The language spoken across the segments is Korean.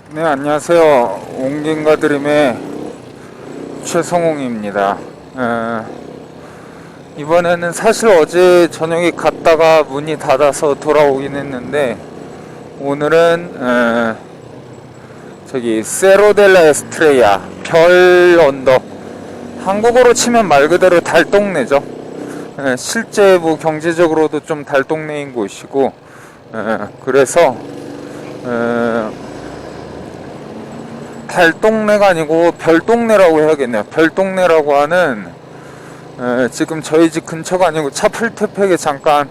네, 안녕하세요. 옹긴가 드림의 최성웅입니다. 이번에는 사실 어제 저녁에 갔다가 문이 닫아서 돌아오긴 했는데, 오늘은 저기 세로델라 에스트레야 별 언덕, 한국어로 치면 말 그대로 달동네죠. 실제 뭐 경제적으로도 좀 달동네인 곳이고, 그래서 달동네가 아니고 별동네라고 해야겠네요. 별동네라고 하는, 지금 저희 집 근처가 아니고 차풀테팩에 잠깐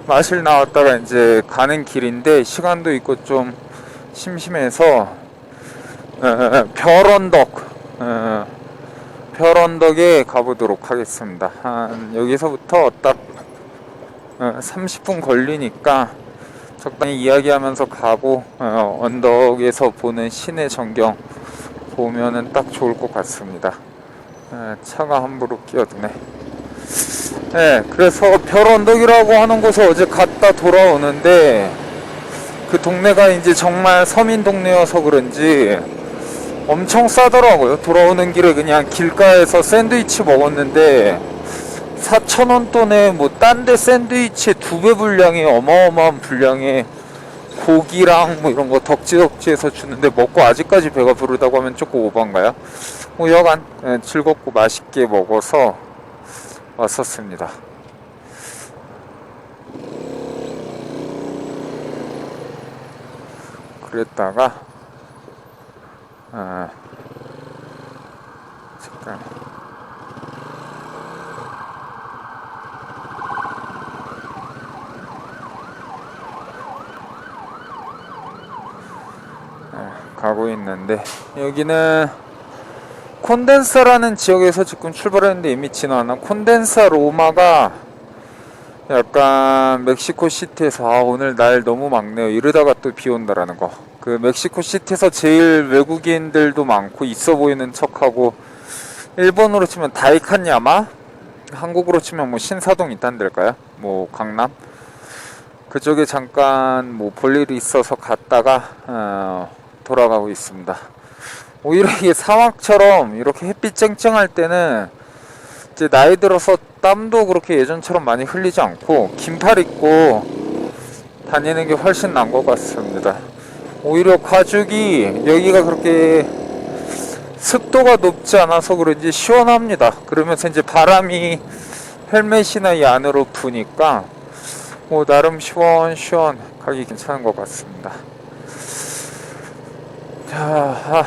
마실 나왔다가 이제 가는 길인데, 시간도 있고 좀 심심해서 별언덕, 별언덕에 가보도록 하겠습니다. 한 여기서부터 딱 30분 걸리니까 적당히 이야기하면서 가고, 언덕에서 보는 시내 전경 보면은 딱 좋을 것 같습니다. 차가 함부로 끼어드네. 그래서 별언덕이라고 하는 곳에 어제 갔다 돌아오는데, 그 동네가 이제 정말 서민 동네여서 그런지 엄청 싸더라고요. 돌아오는 길에 그냥 길가에서 샌드위치 먹었는데 4,000원 돈에 뭐 딴 데 샌드위치 2배 분량의 어마어마한 분량의 고기랑 뭐 이런 거 덕지덕지해서 주는데, 먹고 아직까지 배가 부르다고 하면 조금 오반가요? 뭐 여간 즐겁고 맛있게 먹어서 왔었습니다. 그랬다가 잠깐 가고 있는데, 여기는 콘덴사라는 지역에서 지금 출발했는데 이미 지나왔나? 콘덴사 로마가 약간 멕시코 시티에서, 오늘 날 너무 막네요 이러다가 또 비 온다라는 거. 그 멕시코 시티에서 제일 외국인들도 많고 있어 보이는 척하고, 일본으로 치면 다이칸야마, 한국으로 치면 뭐 신사동 있다는 데일까요? 뭐 강남 그쪽에 잠깐 뭐 볼 일이 있어서 갔다가 돌아가고 있습니다. 오히려 이게 사막처럼 이렇게 햇빛 쨍쨍할 때는 이제 나이 들어서 땀도 그렇게 예전처럼 많이 흘리지 않고 긴팔 입고 다니는 게 훨씬 나은 것 같습니다. 오히려 가죽이 여기가 그렇게 습도가 높지 않아서 그런지 시원합니다. 그러면서 이제 바람이 헬멧이나 이 안으로 부니까 뭐 나름 시원시원하기 괜찮은 것 같습니다. 자,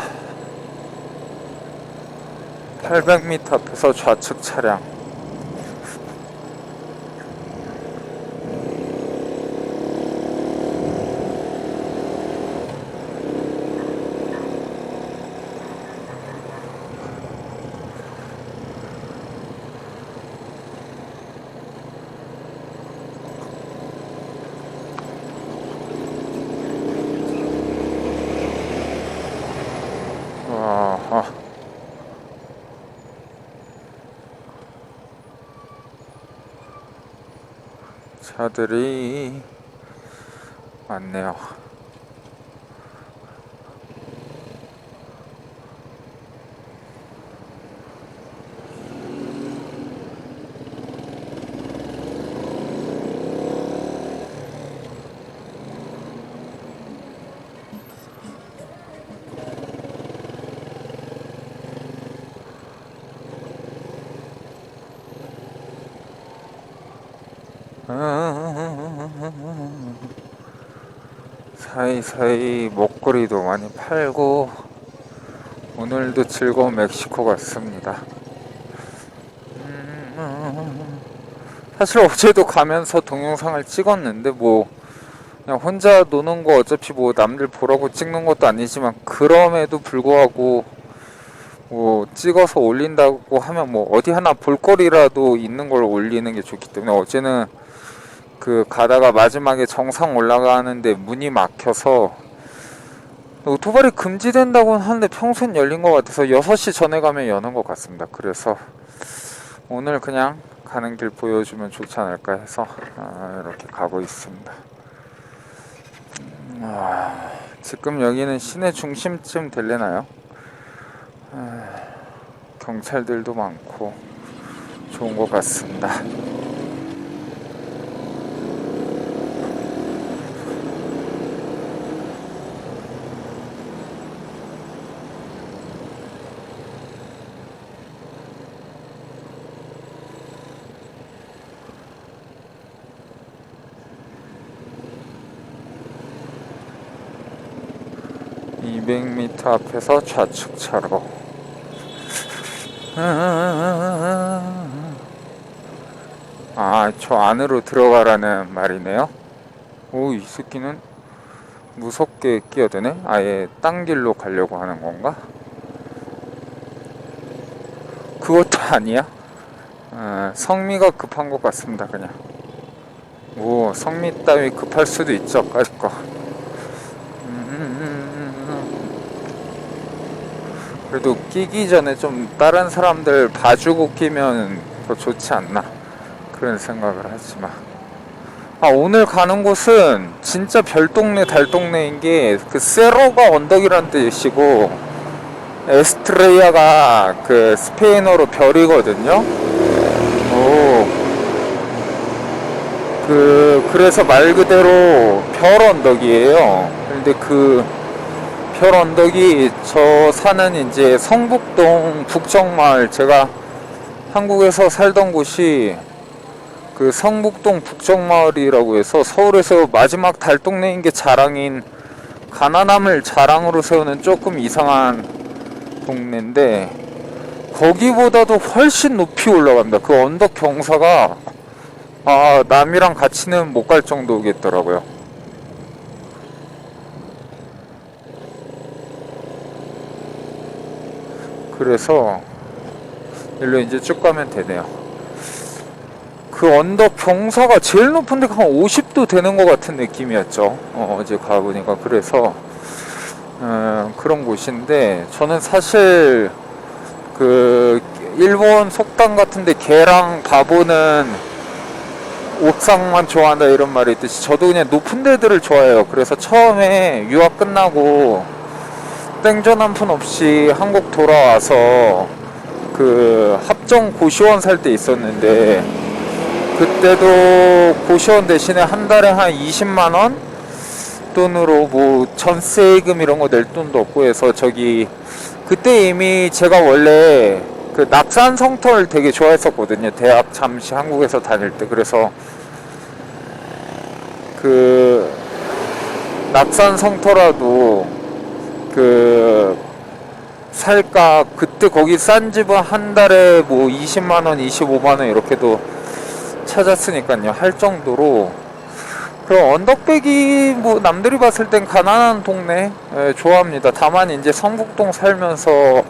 800m 앞에서 좌측 차량. 차들이 많네요. 사이사이 목걸이도 많이 팔고, 오늘도 즐거운 멕시코 같습니다. 사실 어제도 가면서 동영상을 찍었는데, 뭐 그냥 혼자 노는 거 어차피 뭐 남들 보라고 찍는 것도 아니지만, 그럼에도 불구하고 뭐 찍어서 올린다고 하면 뭐 어디 하나 볼거리라도 있는 걸 올리는 게 좋기 때문에, 어제는 그 가다가 마지막에 정상 올라가는데 문이 막혀서, 오토바이 금지된다고는 하는데 평소엔 열린 것 같아서 6시 전에 가면 여는 것 같습니다. 그래서 오늘 그냥 가는 길 보여주면 좋지 않을까 해서 이렇게 가고 있습니다. 지금 여기는 시내 중심쯤 될래나요? 경찰들도 많고 좋은 것 같습니다. (200m) 앞에서 좌측 차로. 저 안으로 들어가라는 말이네요. 오, 이 새끼는 무섭게 끼어드네. 아예 딴 길로 가려고 하는 건가? 그것도 아니야? 성미가 급한 것 같습니다. 그냥 뭐 성미 따위 급할 수도 있죠. 까짓 거. 그래도 끼기 전에 좀 다른 사람들 봐주고 끼면 더 좋지 않나 그런 생각을 하지만, 오늘 가는 곳은 진짜 별동네 달동네인 게, 그 세로가 언덕이란 뜻이고 에스트레이아가 그 스페인어로 별이거든요. 그래서 말 그대로 별 언덕이에요. 근데 그 별 언덕이 저 사는 이제 성북동 북정마을, 제가 한국에서 살던 곳이 그 성북동 북정마을이라고 해서 서울에서 마지막 달동네인 게 자랑인, 가난함을 자랑으로 세우는 조금 이상한 동네인데, 거기보다도 훨씬 높이 올라갑니다. 그 언덕 경사가 남이랑 같이는 못 갈 정도겠더라고요. 그래서 일로 이제 쭉 가면 되네요. 그 언덕 경사가 제일 높은 데가 한 50도 되는 것 같은 느낌이었죠. 어제 가보니까. 그래서 그런 곳인데, 저는 사실 그 일본 속담 같은데 개랑 바보는 옥상만 좋아한다 이런 말이 있듯이, 저도 그냥 높은 데들을 좋아해요. 그래서 처음에 유학 끝나고 땡전 한 푼 없이 한국 돌아와서 그 합정 고시원 살 때 있었는데, 그때도 고시원 대신에 한 달에 한 20만원 돈으로 뭐 전세금 이런 거 낼 돈도 없고 해서, 그때 이미 제가 원래 그 낙산 성터를 되게 좋아했었거든요. 대학 잠시 한국에서 다닐 때. 그래서 그 낙산 성터라도 살까, 그때 거기 싼 집은 한 달에 뭐 20만원 25만원 이렇게도 찾았으니까요. 할 정도로. 그럼 언덕배기 뭐 남들이 봤을 땐 가난한 동네, 좋아합니다. 다만 이제 성북동 살면서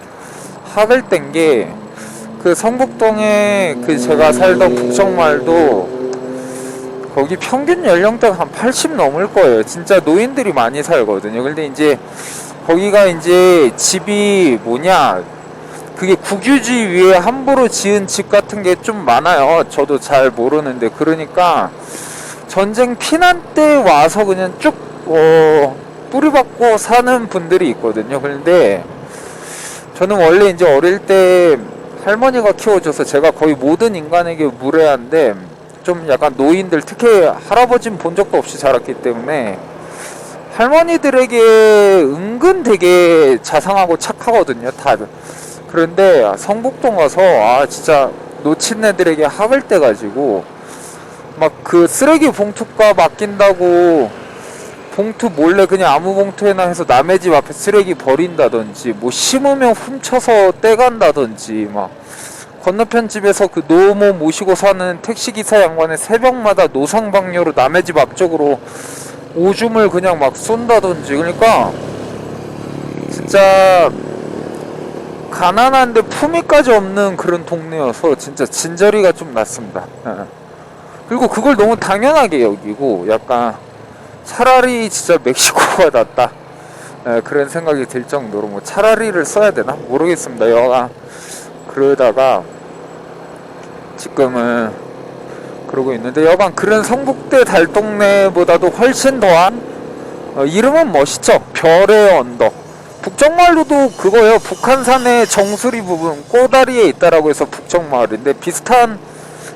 학을 뗀 게, 그 성북동에 그 제가 살던 북정마을도 거기 평균 연령대가 한 80 넘을 거예요. 진짜 노인들이 많이 살거든요. 근데 이제 거기가 이제 집이 그게 국유지 위에 함부로 지은 집 같은 게 좀 많아요. 저도 잘 모르는데. 그러니까 전쟁 피난 때 와서 그냥 쭉 뿌리박고 사는 분들이 있거든요. 그런데 저는 원래 이제 어릴 때 할머니가 키워줘서 제가 거의 모든 인간에게 무례한데, 좀 약간 노인들, 특히 할아버지는 본 적도 없이 자랐기 때문에 할머니들에게 은근 되게 자상하고 착하거든요, 다들. 그런데 성북동 가서 진짜 놓친 애들에게 학을 떼가지고 막 그 쓰레기 봉투값 아낀다고 봉투 몰래 그냥 아무 봉투에나 해서 남의 집 앞에 쓰레기 버린다든지, 뭐 심으면 훔쳐서 떼간다든지, 막 건너편 집에서 그 노모 모시고 사는 택시기사 양반의 새벽마다 노상방뇨로 남의 집 앞쪽으로 오줌을 그냥 막 쏜다든지. 그러니까 진짜 가난한데 품위까지 없는 그런 동네여서 진짜 진저리가 좀 났습니다. 그리고 그걸 너무 당연하게 여기고, 약간 차라리 진짜 멕시코가 낫다, 그런 생각이 들 정도로, 뭐 차라리를 써야 되나 모르겠습니다. 여가 그러다가 지금은 그러고 있는데, 여간 그런 성북대 달동네보다도 훨씬 더한 이름은 멋있죠. 별의 언덕. 북정마을로도 그거예요. 북한산의 정수리 부분 꼬다리에 있다라고 해서 북정마을인데 비슷한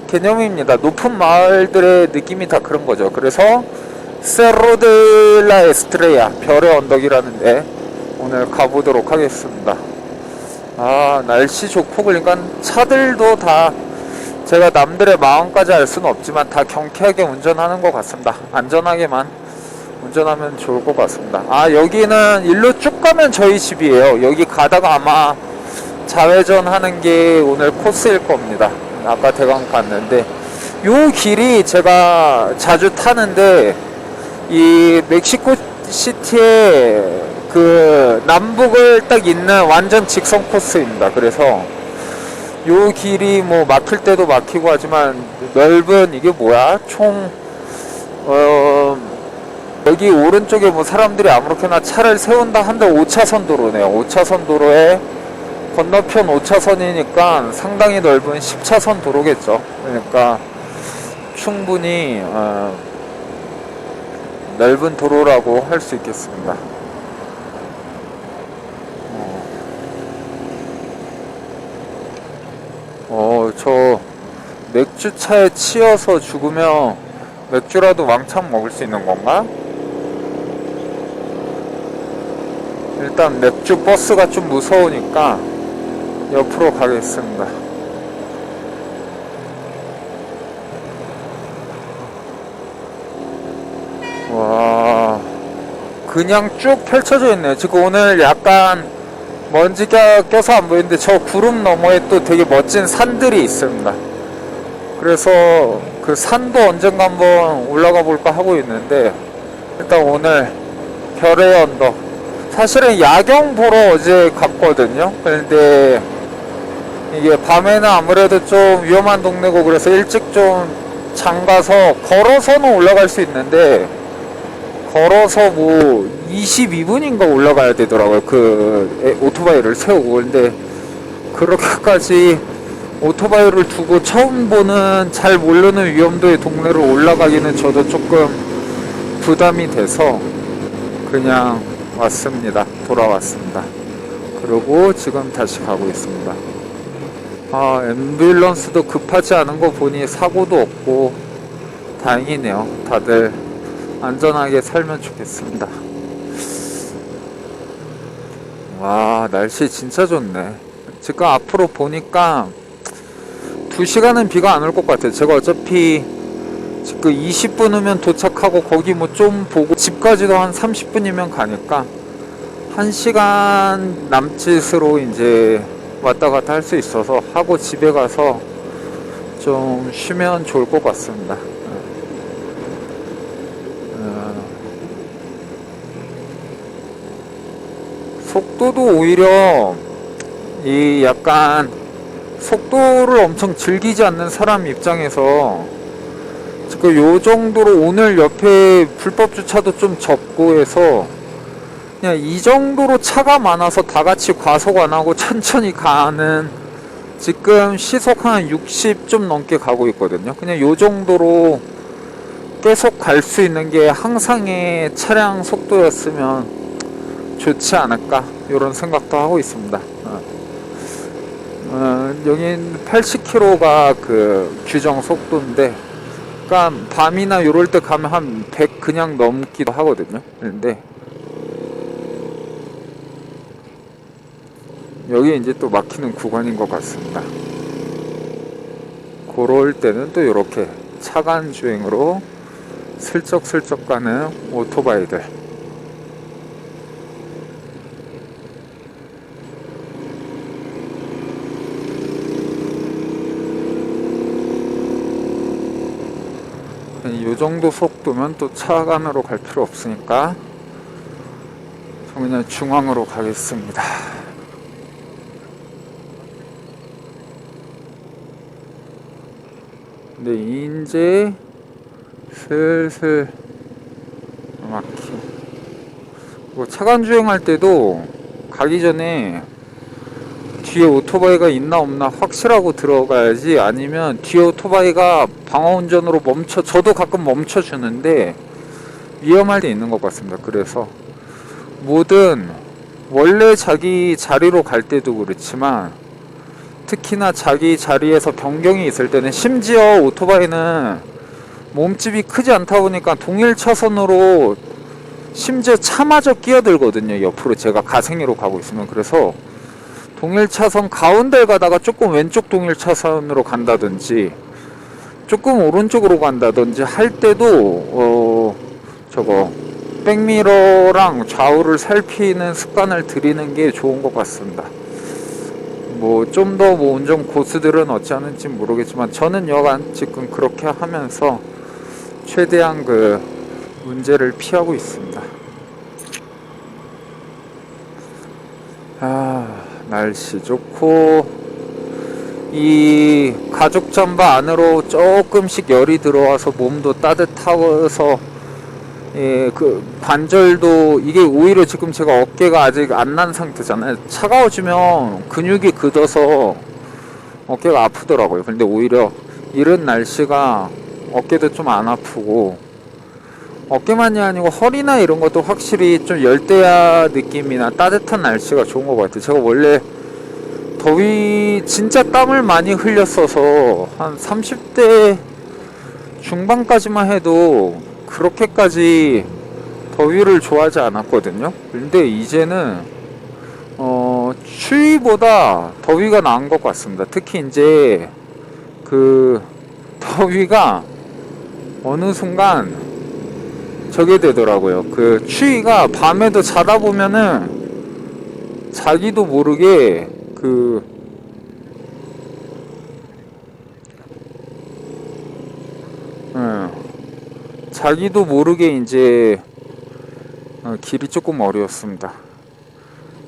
개념입니다. 높은 마을들의 느낌이 다 그런 거죠. 그래서 세로 데 라 에스트레야, 별의 언덕이라는데 오늘 가보도록 하겠습니다. 아, 날씨 좋고 그러니까 차들도 다 제가 남들의 마음까지 알 수는 없지만 다 경쾌하게 운전하는 것 같습니다. 안전하게만 운전하면 좋을 것 같습니다. 아, 여기는 일로 쭉 가면 저희 집이에요. 여기 가다가 아마 좌회전 하는 게 오늘 코스일 겁니다. 아까 대강 봤는데 요 길이 제가 자주 타는데 이 멕시코 시티의 그 남북을 딱 잇는 완전 직선 코스입니다. 그래서 요 길이 뭐 막힐 때도 막히고 하지만 넓은 이게 뭐야? 총 여기 오른쪽에 뭐 사람들이 아무렇게나 차를 세운다 한데 5차선 도로네요. 5차선 도로에 건너편 5차선이니까 상당히 넓은 10차선 도로겠죠. 그러니까 충분히 넓은 도로라고 할 수 있겠습니다. 저 맥주차에 치여서 죽으면 맥주라도 왕창 먹을 수 있는 건가? 일단 맥주 버스가 좀 무서우니까 옆으로 가겠습니다. 와, 그냥 쭉 펼쳐져 있네요. 지금 오늘 약간 먼지가 껴서 안 보이는데 저 구름 너머에 또 되게 멋진 산들이 있습니다. 그래서 그 산도 언젠가 한번 올라가 볼까 하고 있는데 일단 오늘 별의 언덕, 사실은 야경 보러 어제 갔거든요. 그런데 이게 밤에는 아무래도 좀 위험한 동네고 그래서 일찍 좀 잠가서 걸어서는 올라갈 수 있는데 걸어서 뭐 22분인가 올라가야 되더라고요. 그 오토바이를 세우고. 근데 그렇게까지 오토바이를 두고 처음 보는 잘 모르는 위험도의 동네를 올라가기는 저도 조금 부담이 돼서 그냥 왔습니다. 돌아왔습니다. 그리고 지금 다시 가고 있습니다. 아, 앰뷸런스도 급하지 않은 거 보니 사고도 없고 다행이네요. 다들 안전하게 살면 좋겠습니다. 와, 날씨 진짜 좋네. 지금 앞으로 보니까 2시간은 비가 안 올 것 같아요. 제가 어차피 지금 20분 후면 도착하고 거기 뭐 좀 보고 집까지도 한 30분이면 가니까 1시간 남짓으로 이제 왔다 갔다 할 수 있어서 하고 집에 가서 좀 쉬면 좋을 것 같습니다. 속도도 오히려 이 약간 속도를 엄청 즐기지 않는 사람 입장에서 지금 요 정도로 오늘 옆에 불법 주차도 좀 적고 해서 그냥 이 정도로 차가 많아서 다 같이 과속 안 하고 천천히 가는, 지금 시속 한 60 좀 넘게 가고 있거든요. 그냥 요 정도로 계속 갈 수 있는 게 항상의 차량 속도였으면 좋지 않을까 이런 생각도 하고 있습니다. 여긴 80km가 그 규정 속도인데, 그러니까 밤이나 요럴 때 가면 한 100 그냥 넘기도 하거든요. 근데 여기 이제 또 막히는 구간인 것 같습니다. 그럴 때는 또 이렇게 차간 주행으로 슬쩍슬쩍 가는 오토바이들. 이 정도 속도면 또 차간으로 갈 필요 없으니까 그냥 중앙으로 가겠습니다. 근데 이제 슬슬 막히. 뭐 차간 주행할 때도 가기 전에 뒤에 오토바이가 있나 없나 확실하고 들어가야지, 아니면 뒤에 오토바이가 방어운전으로 저도 가끔 멈춰주는데 위험할 때 있는 것 같습니다. 그래서 뭐든 원래 자기 자리로 갈 때도 그렇지만 특히나 자기 자리에서 변경이 있을 때는, 심지어 오토바이는 몸집이 크지 않다 보니까 동일 차선으로 심지어 차마저 끼어들거든요. 옆으로 제가 가생이로 가고 있으면. 그래서 동일 차선 가운데 가다가 조금 왼쪽 동일 차선으로 간다든지 조금 오른쪽으로 간다든지 할 때도 저거 백미러랑 좌우를 살피는 습관을 들이는 게 좋은 것 같습니다. 뭐 좀 더 뭐 운전 고수들은 어찌 하는지 모르겠지만 저는 여간 지금 그렇게 하면서 최대한 그 문제를 피하고 있습니다. 날씨 좋고 이 가죽 잠바 안으로 조금씩 열이 들어와서 몸도 따뜻하고서 그 관절도, 이게 오히려 지금 제가 어깨가 아직 안 난 상태잖아요. 차가워지면 근육이 굳어서 어깨가 아프더라고요. 근데 오히려 이런 날씨가 어깨도 좀 안 아프고, 어깨만이 아니고 허리나 이런 것도 확실히 좀 열대야 느낌이나 따뜻한 날씨가 좋은 것 같아요. 제가 원래 더위 진짜 땀을 많이 흘렸어서 한 30대 중반까지만 해도 그렇게까지 더위를 좋아하지 않았거든요. 근데 이제는 추위보다 더위가 나은 것 같습니다. 특히 이제 그 더위가 어느 순간 저게 되더라고요. 그 추위가 밤에도 자다 보면은 자기도 모르게 자기도 모르게 이제 길이 조금 어려웠습니다.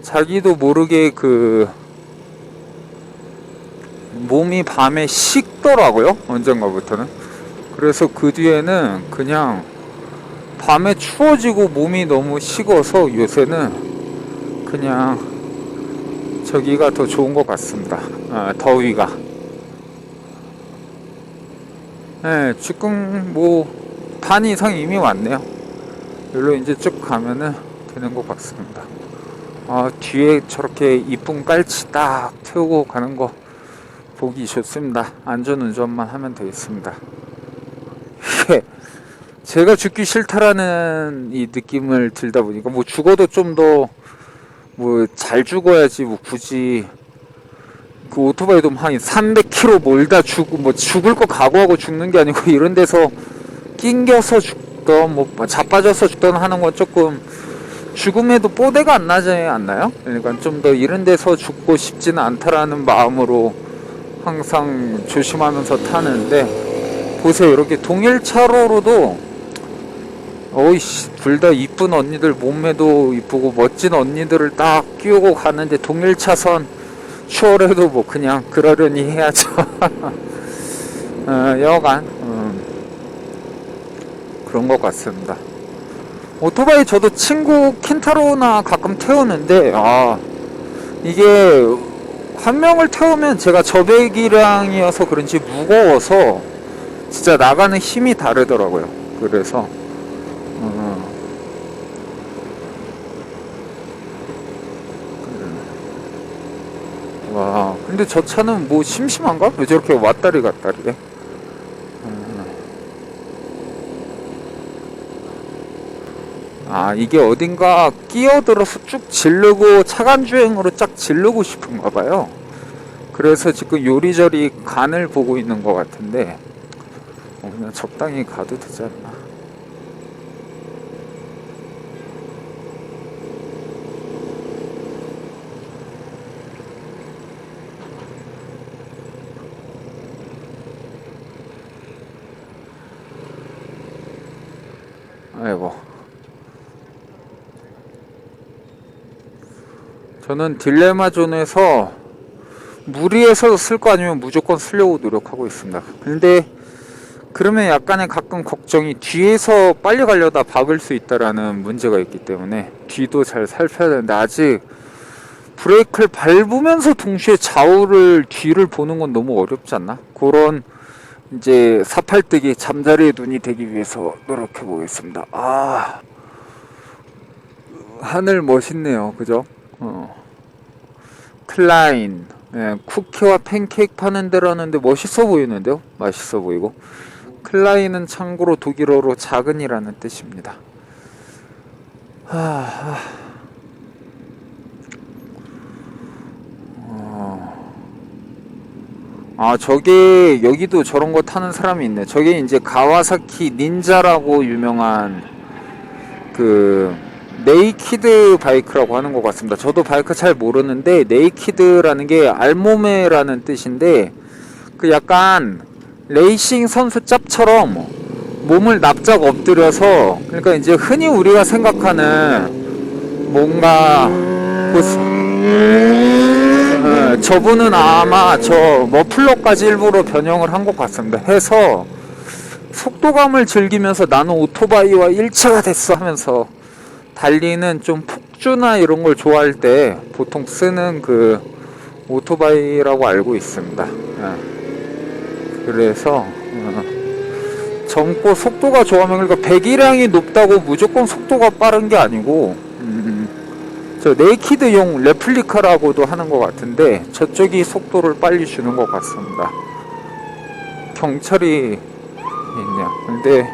자기도 모르게 그 몸이 밤에 식더라고요. 언젠가부터는. 그래서 그 뒤에는 그냥 밤에 추워지고 몸이 너무 식어서 요새는 그냥 저기가 더 좋은 것 같습니다. 더위가. 네, 지금 뭐 반 이상 이미 왔네요. 여기로 이제 쭉 가면은 되는 것 같습니다. 뒤에 저렇게 이쁜 깔치 딱 태우고 가는 거 보기 좋습니다. 안전운전만 하면 되겠습니다. 제가 죽기 싫다라는 이 느낌을 들다 보니까, 뭐 죽어도 좀 더 뭐 잘 죽어야지, 뭐 굳이 그 오토바이도 한 300km 몰다 죽을 거 각오하고 죽는 게 아니고, 이런 데서 낑겨서 죽던, 뭐 자빠져서 죽던 하는 건 조금 죽음에도 뽀대가 안 나지 않나요? 그러니까 좀 더 이런 데서 죽고 싶지는 않다라는 마음으로 항상 조심하면서 타는데, 보세요. 이렇게 동일 차로로도 둘 다 이쁜 언니들, 몸매도 이쁘고 멋진 언니들을 딱 끼우고 가는데 동일 차선 추월해도 뭐 그냥 그러려니 해야죠. 여간 그런 것 같습니다. 오토바이 저도 친구 킨타로나 가끔 태우는데, 이게 한 명을 태우면, 제가 저배기량이어서 그런지 무거워서 진짜 나가는 힘이 다르더라고요. 그래서 와, 근데 저 차는 뭐 심심한가? 왜 저렇게 왔다리 갔다리 해? 이게 어딘가 끼어들어서 쭉 지르고 차간주행으로 쫙 지르고 싶은가 봐요. 그래서 지금 요리저리 간을 보고 있는 것 같은데, 그냥 적당히 가도 되지 않나. 아이고. 저는 딜레마 존에서 무리해서 쓸 거 아니면 무조건 쓰려고 노력하고 있습니다. 근데 그러면 약간의 가끔 걱정이, 뒤에서 빨리 가려다 박을 수 있다라는 문제가 있기 때문에 뒤도 잘 살펴야 되는데, 아직 브레이크를 밟으면서 동시에 뒤를 보는 건 너무 어렵지 않나? 그런 이제 사팔뜨기 잠자리의 눈이 되기 위해서 노력해 보겠습니다. 아, 하늘 멋있네요. 그죠? 클라인. 예, 쿠키와 팬케이크 파는 데라는데 멋있어 보이는데요? 맛있어 보이고. 클라인은 참고로 독일어로 작은이라는 뜻입니다. 저게 여기도 저런 거 타는 사람이 있네. 저게 이제 가와사키 닌자라고 유명한 그 네이키드 바이크라고 하는 것 같습니다. 저도 바이크 잘 모르는데 네이키드라는 게 알몸에라는 뜻인데 그 약간 레이싱 선수 짭처럼 몸을 납작 엎드려서, 그러니까 이제 흔히 우리가 생각하는 뭔가 저분은 아마 저 머플러까지 일부러 변형을 한 것 같습니다. 해서 속도감을 즐기면서 나는 오토바이와 일체가 됐어 하면서 달리는 좀 폭주나 이런 걸 좋아할 때 보통 쓰는 그 오토바이라고 알고 있습니다. 그래서 젊고 속도가 좋으면, 그러니까 배기량이 높다고 무조건 속도가 빠른 게 아니고 저 네이키드용 레플리카라고도 하는 것 같은데 저쪽이 속도를 빨리 주는 것 같습니다. 경찰이 있네요. 근데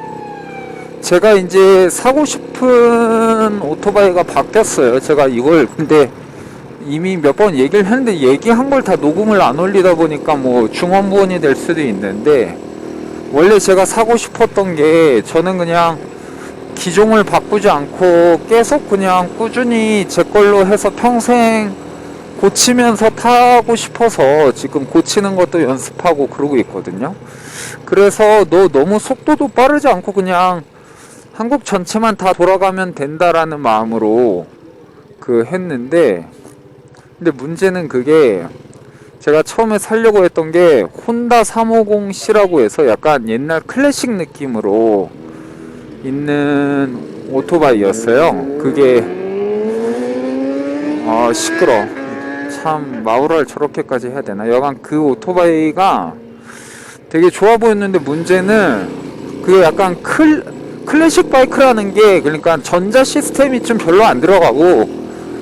제가 이제 사고 싶은 오토바이가 바뀌었어요. 제가 이걸 근데 이미 몇 번 얘기를 했는데 얘기한 걸 다 녹음을 안 올리다 보니까 뭐 중원부원이 될 수도 있는데, 원래 제가 사고 싶었던 게, 저는 그냥 기종을 바꾸지 않고 계속 그냥 꾸준히 제 걸로 해서 평생 고치면서 타고 싶어서 지금 고치는 것도 연습하고 그러고 있거든요. 그래서 너무 속도도 빠르지 않고 그냥 한국 전체만 다 돌아가면 된다라는 마음으로 했는데, 근데 문제는 그게 제가 처음에 사려고 했던 게 혼다 350C라고 해서 약간 옛날 클래식 느낌으로 있는 오토바이였어요. 그게 시끄러. 참 마우라를 저렇게까지 해야 되나? 여간 그 오토바이가 되게 좋아 보였는데 문제는 그게 약간 클래식 바이크라는 게, 그러니까 전자 시스템이 좀 별로 안 들어가고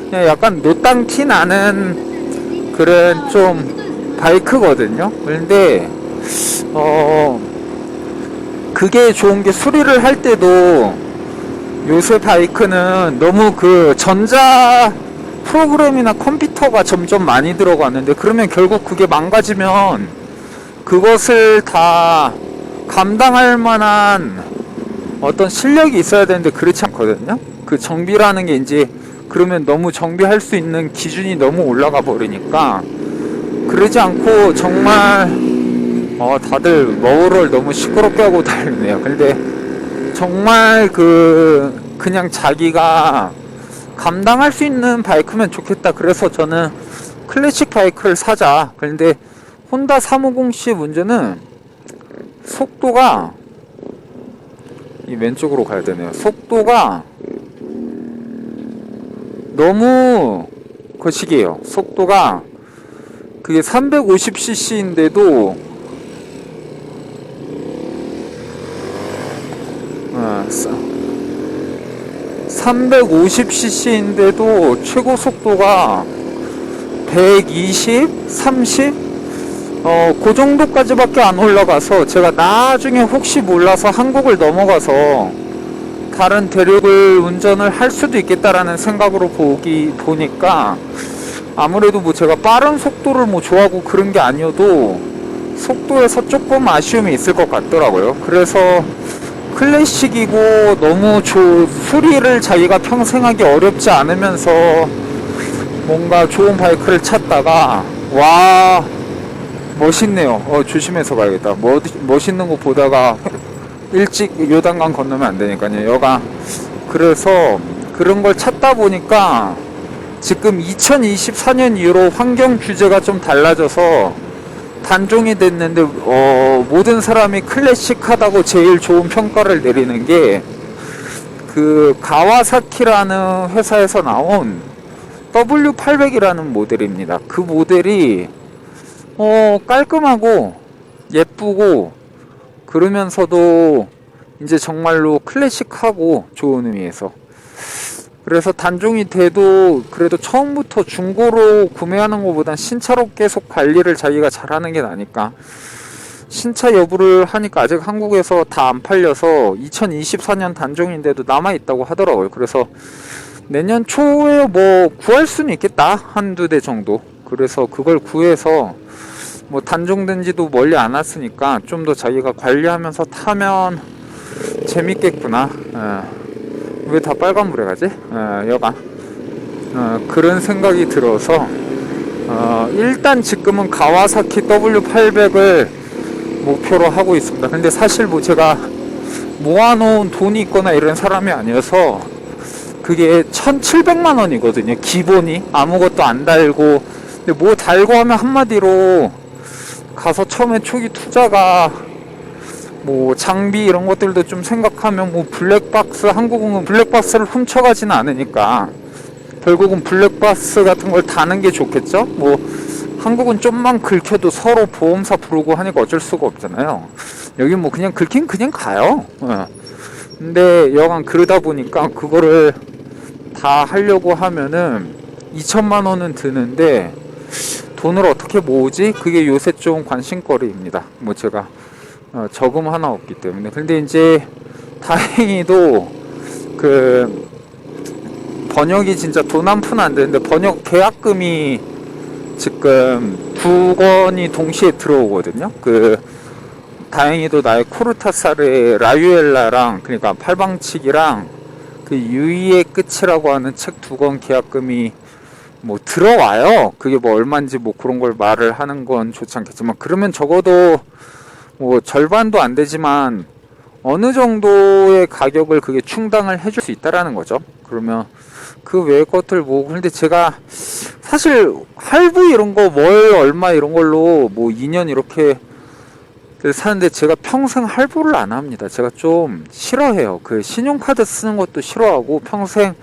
그냥 약간 노땅 티 나는 그런 좀 바이크거든요. 그런데 그게 좋은 게 수리를 할 때도 요새 바이크는 너무 그 전자 프로그램이나 컴퓨터가 점점 많이 들어가는데, 그러면 결국 그게 망가지면 그것을 다 감당할 만한 어떤 실력이 있어야 되는데 그렇지 않거든요. 그 정비라는 게 이제 그러면 너무 정비할 수 있는 기준이 너무 올라가 버리니까, 그러지 않고 정말 다들 머우를 너무 시끄럽게 하고 다니네요. 근데 정말 그냥 자기가 감당할 수 있는 바이크면 좋겠다. 그래서 저는 클래식 바이크를 사자. 그런데 혼다 350C 문제는 속도가, 이 왼쪽으로 가야 되네요. 속도가 너무 거시기해요. 속도가 그게 350cc인데도 350cc인데도 최고 속도가 120, 30, 그 정도까지밖에 안 올라가서, 제가 나중에 혹시 몰라서 한국을 넘어가서 다른 대륙을 운전을 할 수도 있겠다라는 생각으로 보니까 아무래도 뭐 제가 빠른 속도를 뭐 좋아하고 그런 게 아니어도 속도에서 조금 아쉬움이 있을 것 같더라고요. 그래서 클래식이고 너무 수리를 자기가 평생 하기 어렵지 않으면서 뭔가 좋은 바이크를 찾다가, 와 멋있네요. 조심해서 가야겠다. 멋있는 거 보다가 일찍 요단강 건너면 안 되니까요. 여가 그래서 그런 걸 찾다 보니까 지금 2024년 이후로 환경 규제가 좀 달라져서 단종이 됐는데 모든 사람이 클래식하다고 제일 좋은 평가를 내리는 게 그 가와사키라는 회사에서 나온 W800이라는 모델입니다. 그 모델이 깔끔하고 예쁘고 그러면서도 이제 정말로 클래식하고 좋은 의미에서. 그래서 단종이 돼도 그래도 처음부터 중고로 구매하는 것보단 신차로 계속 관리를 자기가 잘하는 게 나니까 신차 여부를 하니까 아직 한국에서 다 안 팔려서 2024년 단종인데도 남아있다고 하더라고요. 그래서 내년 초에 뭐 구할 수는 있겠다, 한두 대 정도. 그래서 그걸 구해서 뭐 단종된 지도 멀리 안 왔으니까 좀 더 자기가 관리하면서 타면 재밌겠구나. 왜 다 빨간불에 가지? 여간 그런 생각이 들어서 일단 지금은 가와사키 W800을 목표로 하고 있습니다. 근데 사실 뭐 제가 모아놓은 돈이 있거나 이런 사람이 아니어서 그게 1,700만 원이거든요. 기본이 아무것도 안 달고. 근데 뭐 달고 하면 한마디로 가서 처음에 초기 투자가 뭐 장비 이런 것들도 좀 생각하면 뭐 블랙박스, 한국은 블랙박스를 훔쳐가지는 않으니까 결국은 블랙박스 같은 걸 다는 게 좋겠죠. 뭐 한국은 좀만 긁혀도 서로 보험사 부르고 하니까 어쩔 수가 없잖아요. 여기 뭐 그냥 긁긴 그냥 가요. 근데 여간 그러다 보니까 그거를 다 하려고 하면은 2천만 원은 드는데 돈을 어떻게 모으지? 그게 요새 좀 관심거리입니다. 뭐 제가 저금 하나 없기 때문에. 근데 이제 다행히도 그 번역이 진짜 돈 한 푼 안 되는데 번역 계약금이 지금 2건이 동시에 들어오거든요. 그 다행히도 나의 코르타사르의 라유엘라랑, 그러니까 팔방치기랑 그 유이의 끝이라고 하는 책 2권 계약금이 뭐 들어와요. 그게 뭐 얼마인지 뭐 그런 걸 말을 하는 건 좋지 않겠지만, 그러면 적어도 뭐 절반도 안 되지만 어느 정도의 가격을 그게 충당을 해줄 수 있다라는 거죠. 그러면 그 외의 것들 뭐, 근데 제가 사실 할부 이런 거 월 얼마 이런 걸로 뭐 2년 이렇게 사는데 제가 평생 할부를 안 합니다. 제가 좀 싫어해요. 그 신용카드 쓰는 것도 싫어하고 평생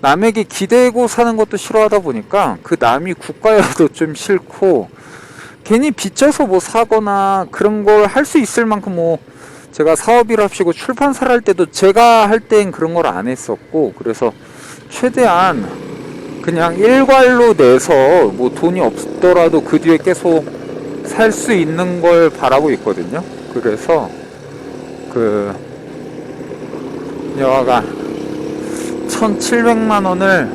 남에게 기대고 사는 것도 싫어하다 보니까 그 남이 국가여도 좀 싫고, 괜히 빚져서 뭐 사거나 그런 걸 할 수 있을 만큼 뭐 제가 사업이랍시고 출판사를 할 때도 제가 할 땐 그런 걸 안 했었고, 그래서 최대한 그냥 일괄로 내서 뭐 돈이 없더라도 그 뒤에 계속 살 수 있는 걸 바라고 있거든요. 그래서 그 여하간 1,700만 원을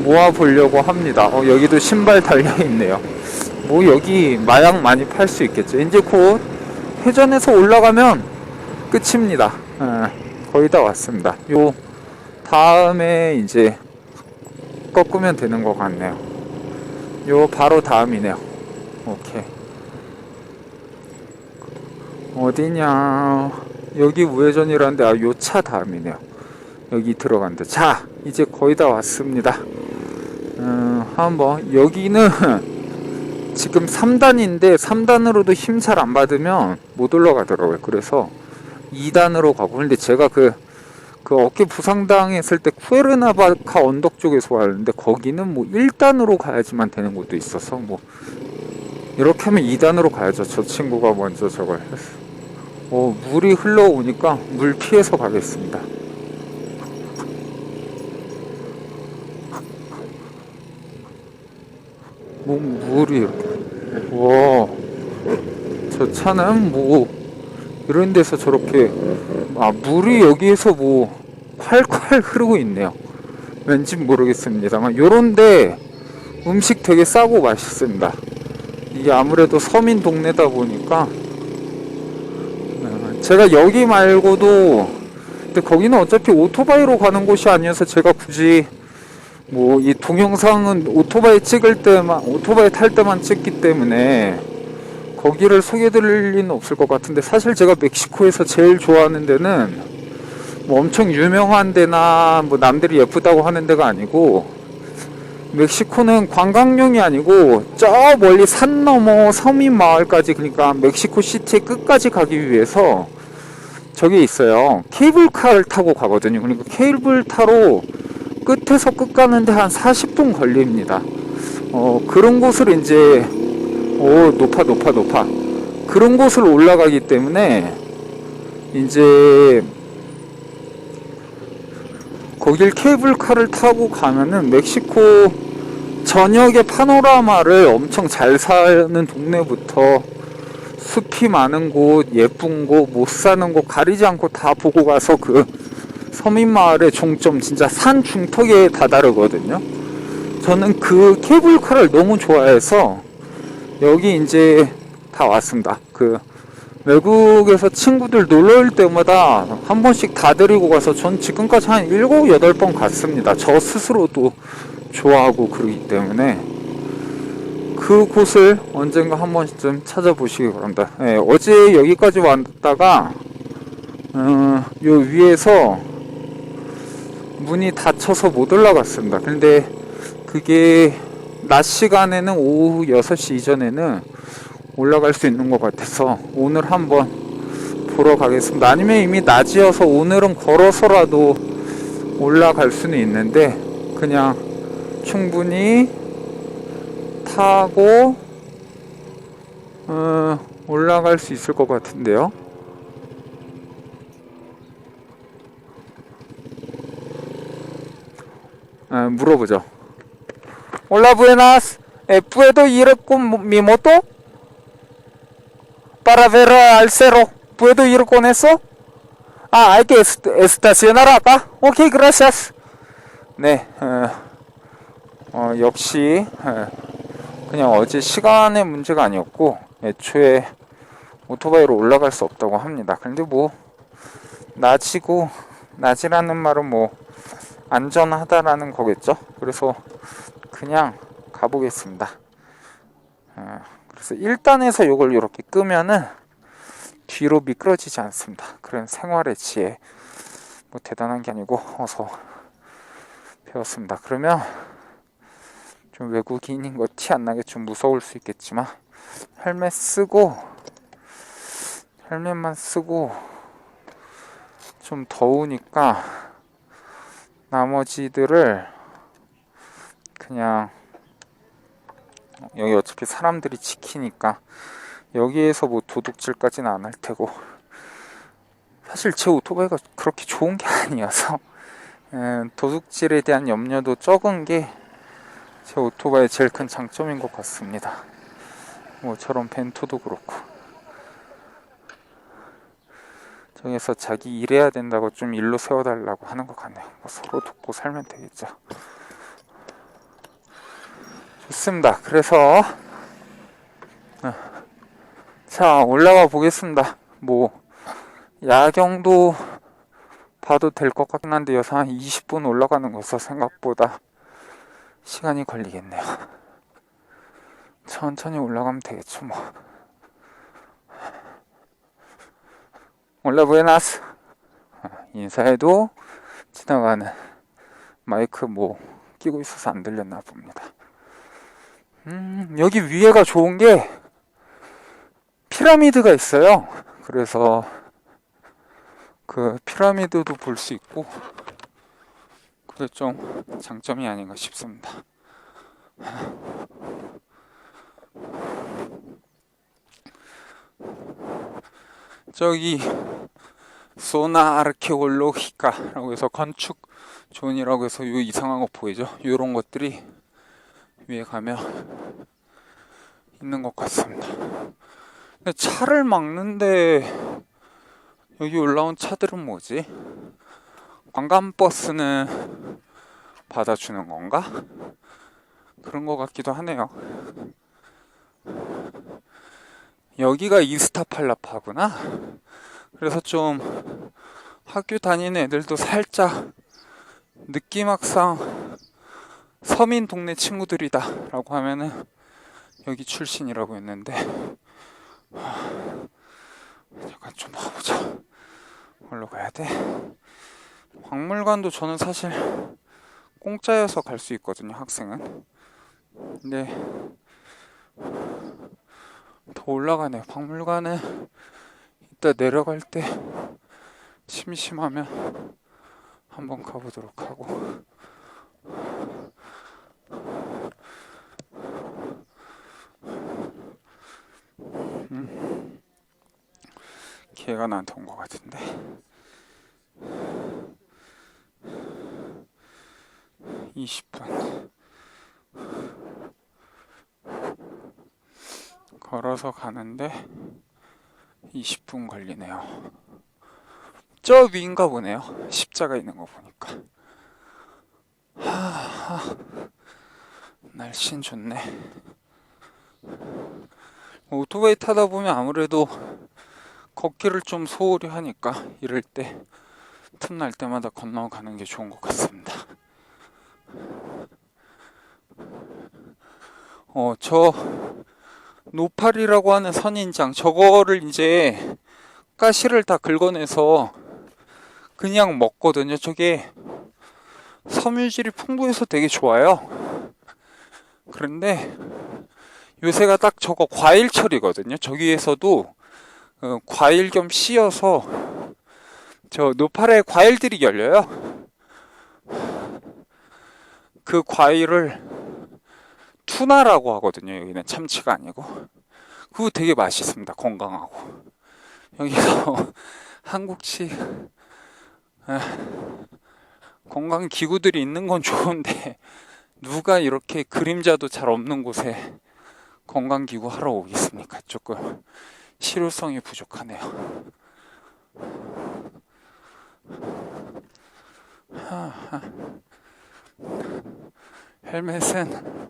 모아 보려고 합니다. 여기도 신발 달려 있네요. 뭐 여기 마약 많이 팔 수 있겠죠. 이제 곧 회전해서 올라가면 끝입니다. 거의 다 왔습니다. 요 다음에 이제 꺾으면 되는 것 같네요. 요 바로 다음이네요. 오케이. 어디냐? 여기 우회전이라는데 요 차 다음이네요. 여기 들어간다. 자, 이제 거의 다 왔습니다. 한번 여기는 지금 3단인데 3단으로도 힘 잘 안 받으면 못 올라가더라고요. 그래서 2단으로 가고. 근데 제가 그 어깨 부상당했을 때 쿠에르나바카 언덕 쪽에서 왔는데 거기는 뭐 1단으로 가야지만 되는 곳도 있어서 뭐 이렇게 하면 2단으로 가야죠. 저 친구가 먼저 저걸 했어. 물이 흘러오니까 물 피해서 가겠습니다. 뭐 물이 이렇게. 와, 저 차는 뭐 이런 데서 저렇게 물이 여기에서 뭐 콸콸 흐르고 있네요. 왠지 모르겠습니다만 요런데 음식 되게 싸고 맛있습니다. 이게 아무래도 서민 동네다 보니까. 제가 여기 말고도, 근데 거기는 어차피 오토바이로 가는 곳이 아니어서 제가 굳이 뭐 이 동영상은 오토바이 찍을 때만, 오토바이 탈 때만 찍기 때문에 거기를 소개해드릴 리는 없을 것 같은데, 사실 제가 멕시코에서 제일 좋아하는 데는 뭐 엄청 유명한 데나 뭐 남들이 예쁘다고 하는 데가 아니고, 멕시코는 관광용이 아니고 저 멀리 산 너머 서민 마을까지, 그러니까 멕시코 시티의 끝까지 가기 위해서 저기 있어요. 케이블카를 타고 가거든요. 그러니까 케이블카로 끝에서 끝 가는데 한 40분 걸립니다. 그런 곳을 이제 높아. 그런 곳을 올라가기 때문에 이제 거길 케이블카를 타고 가면은 멕시코 전역의 파노라마를 엄청 잘 사는 동네부터 숲이 많은 곳, 예쁜 곳, 못 사는 곳 가리지 않고 다 보고 가서 그 서민마을의 종점 진짜 산 중턱에 다다르거든요. 저는 그 케이블카를 너무 좋아해서 여기 이제 다 왔습니다. 그 외국에서 친구들 놀러 올 때마다 한 번씩 다 데리고 가서 전 지금까지 한 7, 8번 갔습니다. 저 스스로도 좋아하고 그러기 때문에 그 곳을 언젠가 한 번쯤 찾아보시기 바랍니다. 네, 어제 여기까지 왔다가 요 위에서 문이 닫혀서 못 올라갔습니다. 근데 그게 낮 시간에는 오후 6시 이전에는 올라갈 수 있는 것 같아서 오늘 한번 보러 가겠습니다. 아니면 이미 낮이어서 오늘은 걸어서라도 올라갈 수는 있는데 그냥 충분히 타고 올라갈 수 있을 것 같은데요. 물어보죠. Hola, buenas. ¿Puedo ir con mi moto para ver al cerro? ¿Puedo ir con eso? Ah, hay que estacionar acá. Ok, gracias. 네, 역시 그냥 어제 시간의 문제가 아니었고 애초에 오토바이로 올라갈 수 없다고 합니다. 근데 뭐 낮이라는 말은 뭐 안전하다라는 거겠죠. 그래서 그냥 가보겠습니다. 그래서 1단에서 이걸 이렇게 끄면은 뒤로 미끄러지지 않습니다. 그런 생활의 지혜, 뭐 대단한 게 아니고 어서 배웠습니다. 그러면 좀 외국인인 거 티 안 나게 좀 무서울 수 있겠지만 헬멧만 쓰고 좀 더우니까 나머지들을 그냥 여기 어차피 사람들이 지키니까 여기에서 뭐 도둑질까지는 안 할 테고 사실 제 오토바이가 그렇게 좋은 게 아니어서 도둑질에 대한 염려도 적은 게 제 오토바이의 제일 큰 장점인 것 같습니다. 뭐 저런 벤토도 그렇고 저기서 자기 일해야 된다고 좀 일로 세워달라고 하는 것 같네요. 뭐 서로 돕고 살면 되겠죠. 좋습니다. 그래서 자 올라가 보겠습니다. 뭐 야경도 봐도 될 것 같긴 한데 여기서 한 20분 올라가는 거서 생각보다 시간이 걸리겠네요. 천천히 올라가면 되겠죠 뭐. 올라 부에나스 인사해도 지나가는 마이크 뭐 끼고 있어서 안 들렸나 봅니다. 여기 위에가 좋은 게 피라미드가 있어요. 그래서 그 피라미드도 볼 수 있고 그게 좀 장점이 아닌가 싶습니다. 저기 소나 아르케올로히카라고 해서 건축 존이라고 해서 요 이상한 거 보이죠? 요런 것들이 위에 가면 있는 것 같습니다. 근데 차를 막는데 여기 올라온 차들은 뭐지? 관광버스는 받아주는 건가? 그런 것 같기도 하네요. 여기가 이스타팔라파구나. 그래서 좀 학교 다니는 애들도 살짝 느낌학상 서민 동네 친구들이다 라고 하면은 여기 출신이라고 했는데 잠깐 좀 봐보자. 올라가야 돼. 박물관도 저는 사실 공짜여서 갈 수 있거든요, 학생은. 근데 더 올라가네요. 박물관은 이따 내려갈 때 심심하면 한번 가보도록 하고. 걔가 나한테 온 것 같은데. (20분) 걸어서 가는데 20분 걸리네요. 저 위인가 보네요. 십자가 있는 거 보니까. 날씨는 좋네. 오토바이 타다 보면 아무래도 걷기를 좀 소홀히 하니까 이럴 때 틈날 때마다 건너가는 게 좋은 것 같습니다. 저 노팔이라고 하는 선인장, 저거를 이제 가시를 다 긁어내서 그냥 먹거든요. 저게 섬유질이 풍부해서 되게 좋아요. 그런데 요새가 딱 저거 과일철이거든요. 저기에서도 과일 겸 씌어서 저 노팔에 과일들이 열려요. 그 과일을 투나라고 하거든요. 여기는 참치가 아니고. 그거 되게 맛있습니다. 건강하고. 여기서 한국식 건강 기구들이 있는 건 좋은데 누가 이렇게 그림자도 잘 없는 곳에 건강 기구 하러 오겠습니까? 조금 실효성이 부족하네요. 헬멧은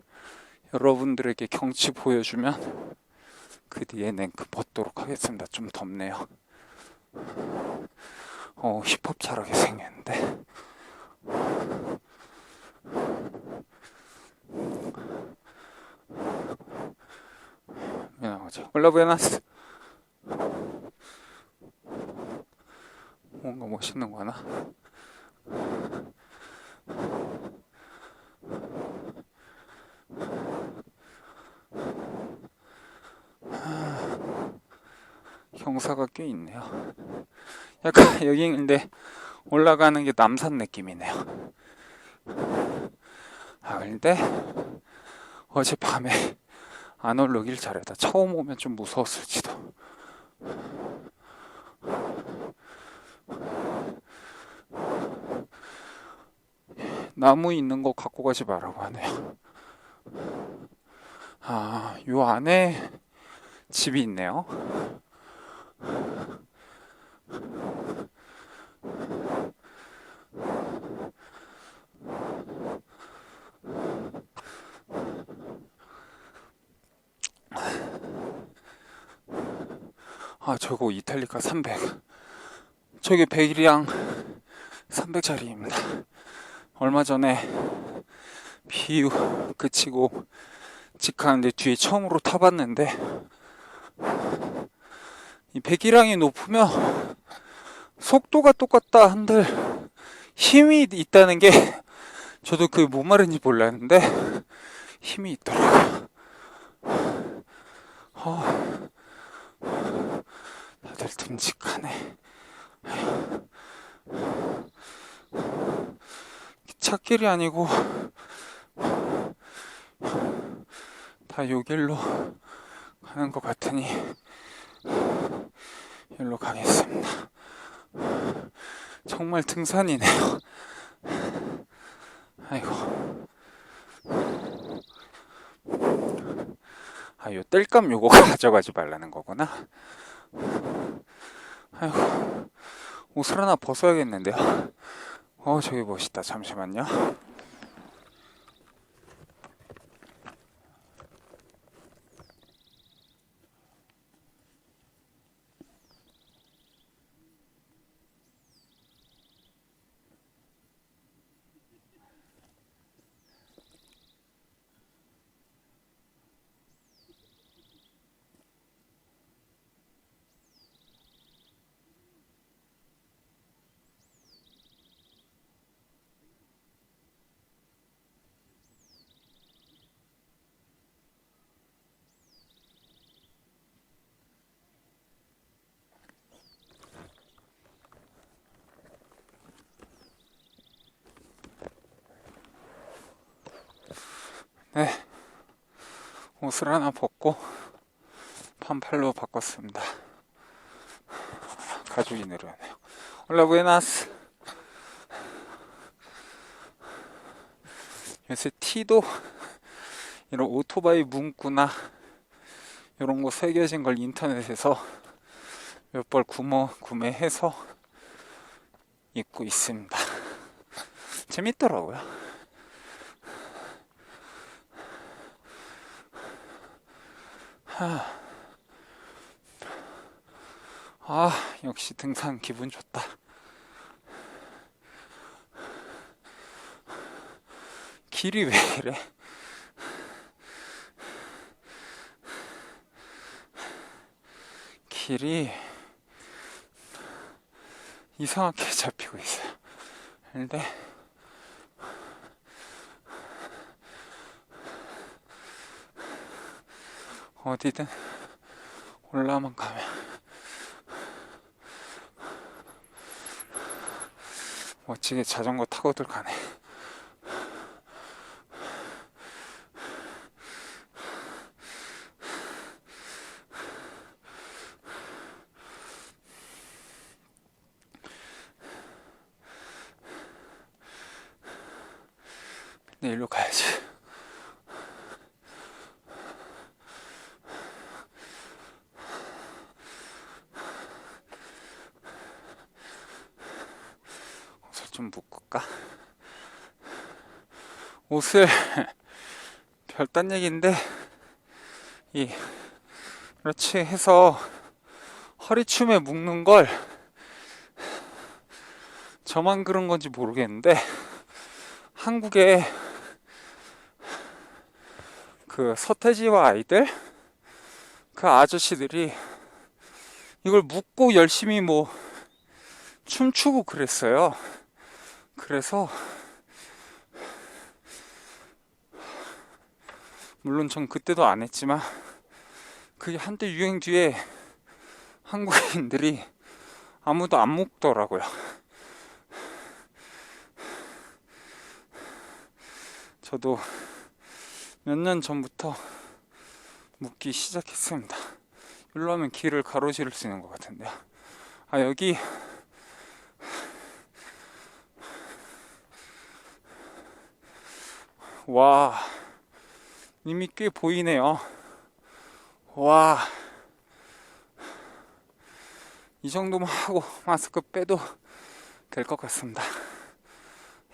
여러분들에게 경치 보여주면 그 뒤에 냉큼 벗도록 하겠습니다. 좀 덥네요. 힙합 잘하게 생겼는데. 올라 부에나스. 뭔가 멋있는 거 하나? 경사가 꽤 있네요. 약간 여기 근데 올라가는 게 남산 느낌이네요. 근데 어젯밤에 안 오르길 잘했다. 처음 오면 좀 무서웠을지도. 나무 있는 거 갖고 가지 말라고 하네요. 요 안에 집이 있네요. 저거 이탈리카 300. 저게 100이랑 300짜리입니다. 얼마 전에 비 그치고 집 가는데 뒤에 처음으로 타봤는데 이 배기량이 높으면 속도가 똑같다 한들 힘이 있다는 게 저도 그게 뭔 말인지 몰랐는데 힘이 있더라고요. 다들 듬직하네. 찻길이 아니고 다 요 길로 가는 것 같으니 여기로 가겠습니다. 정말 등산이네요. 아이고. 요 땔감 요거 가져가지 말라는 거구나. 아이고. 옷을 하나 벗어야겠는데요. 저기 멋있다. 잠시만요. 네, 옷을 하나 벗고 반팔로 바꿨습니다. 가족이 내려오네요. 올라 부에나스. 요새 티도 이런 오토바이 문구나 이런 거 새겨진 걸 인터넷에서 몇 벌 구매해서 입고 있습니다. 재밌더라고요. 역시 등산 기분 좋다. 길이 왜 이래? 길이 이상하게 잡히고 있어요. 근데 어디든 올라만 가면 멋지게 자전거 타고들 가네. 근데 일로 가야지. 옷을 좀 묶을까? 옷을 별딴 얘기인데 그렇지 해서 허리춤에 묶는 걸 저만 그런 건지 모르겠는데 한국에 그 서태지와 아이들 그 아저씨들이 이걸 묶고 열심히 뭐 춤추고 그랬어요. 그래서 물론 전 그때도 안 했지만 그게 한때 유행 뒤에 한국인들이 아무도 안 묶더라고요. 저도 몇 년 전부터 묶기 시작했습니다. 일로 하면 길을 가로지를 수 있는 것 같은데요. 여기 와 이미 꽤 보이네요. 와 이 정도만 하고 마스크 빼도 될 것 같습니다.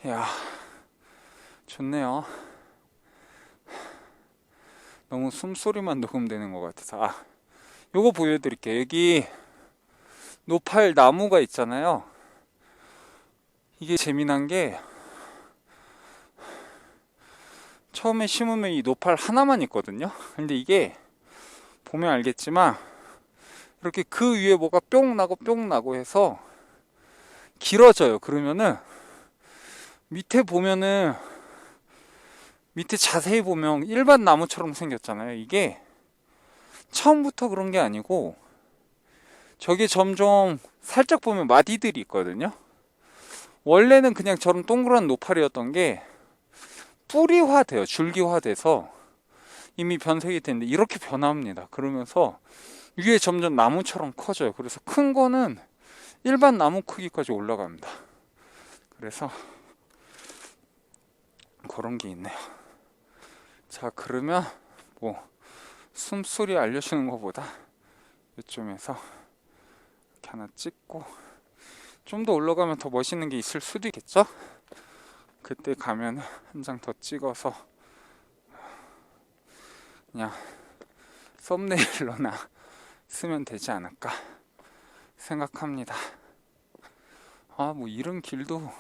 이야 좋네요. 너무 숨소리만 녹음되는 것 같아서 요거 보여드릴게요. 여기 노팔 나무가 있잖아요. 이게 재미난 게 처음에 심으면 이 노팔 하나만 있거든요. 근데 이게 보면 알겠지만 이렇게 그 위에 뭐가 뿅 나고 해서 길어져요. 그러면은 밑에 보면은 밑에 자세히 보면 일반 나무처럼 생겼잖아요. 이게 처음부터 그런 게 아니고 저기 점점 살짝 보면 마디들이 있거든요. 원래는 그냥 저런 동그란 노팔이었던 게 뿌리화돼요. 줄기화돼서 이미 변색이 됐는데 이렇게 변합니다. 그러면서 위에 점점 나무처럼 커져요. 그래서 큰 거는 일반 나무 크기까지 올라갑니다. 그래서 그런 게 있네요. 자 그러면 뭐 숨소리 알려주는 것보다 이쯤에서 이렇게 하나 찍고 좀 더 올라가면 더 멋있는 게 있을 수도 있겠죠? 그때 가면 한 장 더 찍어서 그냥 썸네일로나 쓰면 되지 않을까 생각합니다. 뭐 이런 길도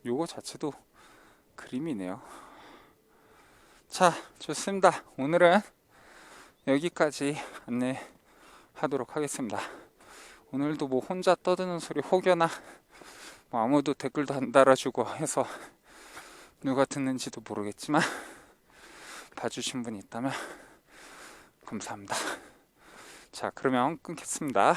요거 자체도 그림이네요. 자 좋습니다. 오늘은 여기까지 안내하도록 하겠습니다. 오늘도 뭐 혼자 떠드는 소리 혹여나 뭐 아무도 댓글도 안 달아주고 해서 누가 듣는지도 모르겠지만 봐주신 분이 있다면 감사합니다. 자 그러면 끊겠습니다.